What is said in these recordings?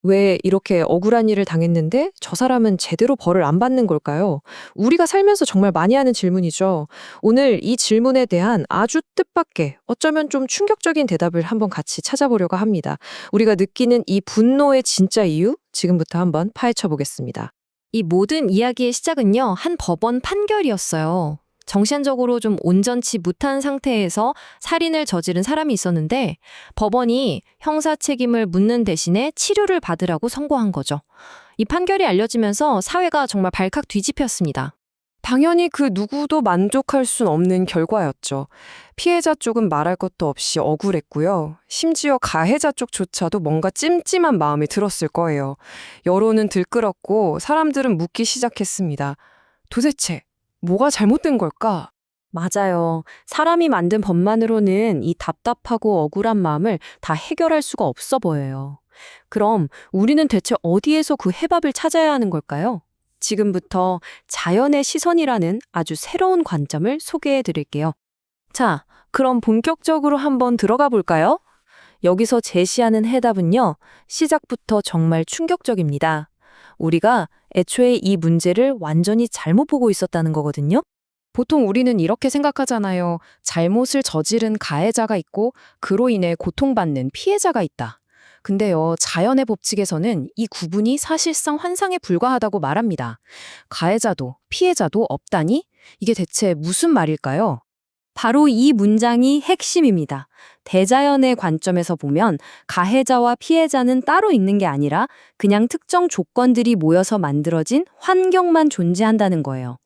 왜 이렇게 억울한 일을 당했는데 저 사람은 제대로 벌을 안 받는 걸까요? 우리가 살면서 정말 많이 하는 질문이죠. 오늘 이 질문에 대한 아주 뜻밖의 어쩌면 좀 충격적인 대답을 한번 같이 찾아보려고 합니다. 우리가 느끼는 이 분노의 진짜 이유 지금부터 한번 파헤쳐 보겠습니다. 이 모든 이야기의 시작은요, 한 법원 판결이었어요. 정신적으로 좀 온전치 못한 상태에서 살인을 저지른 사람이 있었는데 법원이 형사 책임을 묻는 대신에 치료를 받으라고 선고한 거죠. 이 판결이 알려지면서 사회가 정말 발칵 뒤집혔습니다. 당연히 그 누구도 만족할 순 없는 결과였죠. 피해자 쪽은 말할 것도 없이 억울했고요. 심지어 가해자 쪽조차도 뭔가 찜찜한 마음이 들었을 거예요. 여론은 들끓었고 사람들은 묻기 시작했습니다. 도대체 뭐가 잘못된 걸까? 맞아요. 사람이 만든 법만으로는 이 답답하고 억울한 마음을 다 해결할 수가 없어 보여요. 그럼 우리는 대체 어디에서 그 해법을 찾아야 하는 걸까요? 지금부터 자연의 시선이라는 아주 새로운 관점을 소개해 드릴게요. 자, 그럼 본격적으로 한번 들어가 볼까요? 여기서 제시하는 해답은요, 시작부터 정말 충격적입니다. 우리가 애초에 이 문제를 완전히 잘못 보고 있었다는 거거든요. 보통 우리는 이렇게 생각하잖아요. 잘못을 저지른 가해자가 있고 그로 인해 고통받는 피해자가 있다. 근데요, 자연의 법칙에서는 이 구분이 사실상 환상에 불과하다고 말합니다. 가해자도 피해자도 없다니? 이게 대체 무슨 말일까요? 바로 이 문장이 핵심입니다. 대자연의 관점에서 보면 가해자와 피해자는 따로 있는 게 아니라 그냥 특정 조건들이 모여서 만들어진 환경만 존재한다는 거예요.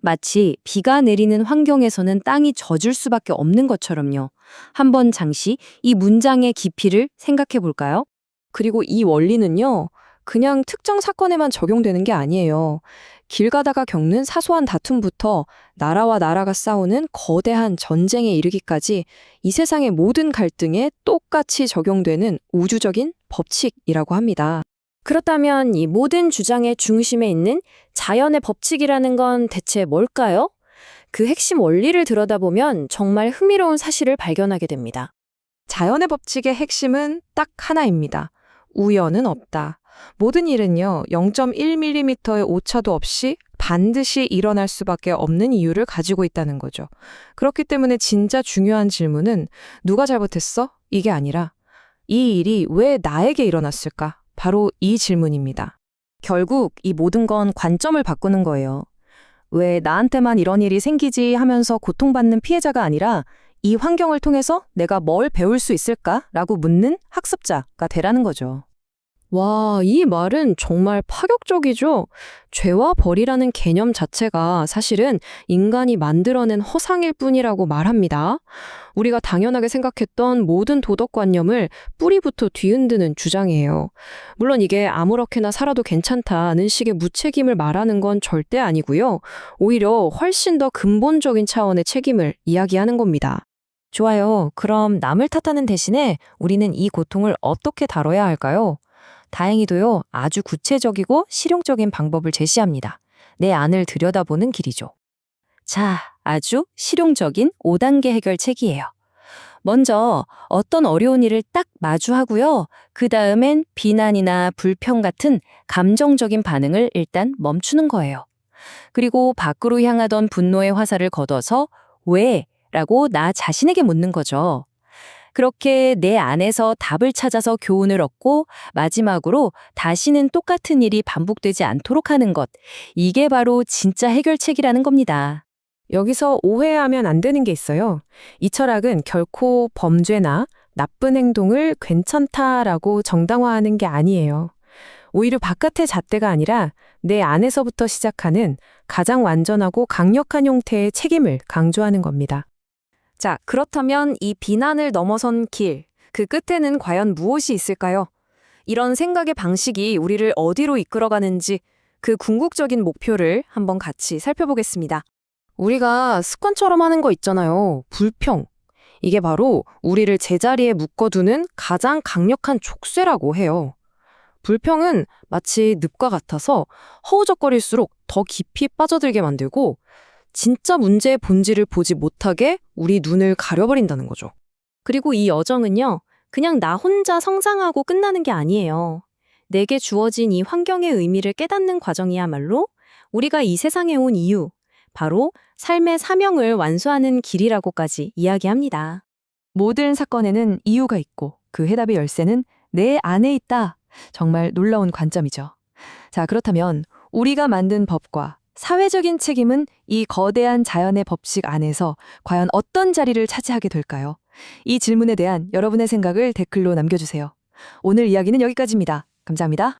마치 비가 내리는 환경에서는 땅이 젖을 수밖에 없는 것처럼요. 한번 잠시 이 문장의 깊이를 생각해 볼까요? 그리고 이 원리는요, 그냥 특정 사건에만 적용되는 게 아니에요. 길 가다가 겪는 사소한 다툼부터 나라와 나라가 싸우는 거대한 전쟁에 이르기까지 이 세상의 모든 갈등에 똑같이 적용되는 우주적인 법칙이라고 합니다. 그렇다면 이 모든 주장의 중심에 있는 자연의 법칙이라는 건 대체 뭘까요? 그 핵심 원리를 들여다보면 정말 흥미로운 사실을 발견하게 됩니다. 자연의 법칙의 핵심은 딱 하나입니다. 우연은 없다. 모든 일은요, 0.1mm의 오차도 없이 반드시 일어날 수밖에 없는 이유를 가지고 있다는 거죠. 그렇기 때문에 진짜 중요한 질문은 누가 잘못했어? 이게 아니라 이 일이 왜 나에게 일어났을까? 바로 이 질문입니다. 결국 이 모든 건 관점을 바꾸는 거예요. 왜 나한테만 이런 일이 생기지 하면서 고통받는 피해자가 아니라 이 환경을 통해서 내가 뭘 배울 수 있을까라고 묻는 학습자가 되라는 거죠. 와, 이 말은 정말 파격적이죠? 죄와 벌이라는 개념 자체가 사실은 인간이 만들어낸 허상일 뿐이라고 말합니다. 우리가 당연하게 생각했던 모든 도덕관념을 뿌리부터 뒤흔드는 주장이에요. 물론 이게 아무렇게나 살아도 괜찮다는 식의 무책임을 말하는 건 절대 아니고요. 오히려 훨씬 더 근본적인 차원의 책임을 이야기하는 겁니다. 좋아요. 그럼 남을 탓하는 대신에 우리는 이 고통을 어떻게 다뤄야 할까요? 다행히도요, 아주 구체적이고 실용적인 방법을 제시합니다. 내 안을 들여다보는 길이죠. 자, 아주 실용적인 5단계 해결책이에요. 먼저 어떤 어려운 일을 딱 마주하고요. 그 다음엔 비난이나 불평 같은 감정적인 반응을 일단 멈추는 거예요. 그리고 밖으로 향하던 분노의 화살을 걷어서 왜? 라고 나 자신에게 묻는 거죠. 그렇게 내 안에서 답을 찾아서 교훈을 얻고 마지막으로 다시는 똑같은 일이 반복되지 않도록 하는 것. 이게 바로 진짜 해결책이라는 겁니다. 여기서 오해하면 안 되는 게 있어요. 이 철학은 결코 범죄나 나쁜 행동을 괜찮다라고 정당화하는 게 아니에요. 오히려 바깥의 잣대가 아니라 내 안에서부터 시작하는 가장 완전하고 강력한 형태의 책임을 강조하는 겁니다. 자, 그렇다면 이 비난을 넘어선 길, 그 끝에는 과연 무엇이 있을까요? 이런 생각의 방식이 우리를 어디로 이끌어가는지 그 궁극적인 목표를 한번 같이 살펴보겠습니다. 우리가 습관처럼 하는 거 있잖아요. 불평. 이게 바로 우리를 제자리에 묶어두는 가장 강력한 족쇄라고 해요. 불평은 마치 늪과 같아서 허우적거릴수록 더 깊이 빠져들게 만들고 진짜 문제의 본질을 보지 못하게 우리 눈을 가려버린다는 거죠. 그리고 이 여정은요, 그냥 나 혼자 성장하고 끝나는 게 아니에요. 내게 주어진 이 환경의 의미를 깨닫는 과정이야말로 우리가 이 세상에 온 이유, 바로 삶의 사명을 완수하는 길이라고까지 이야기합니다. 모든 사건에는 이유가 있고 그 해답의 열쇠는 내 안에 있다. 정말 놀라운 관점이죠. 자, 그렇다면 우리가 만든 법과 사회적인 책임은 이 거대한 자연의 법칙 안에서 과연 어떤 자리를 차지하게 될까요? 이 질문에 대한 여러분의 생각을 댓글로 남겨주세요. 오늘 이야기는 여기까지입니다. 감사합니다.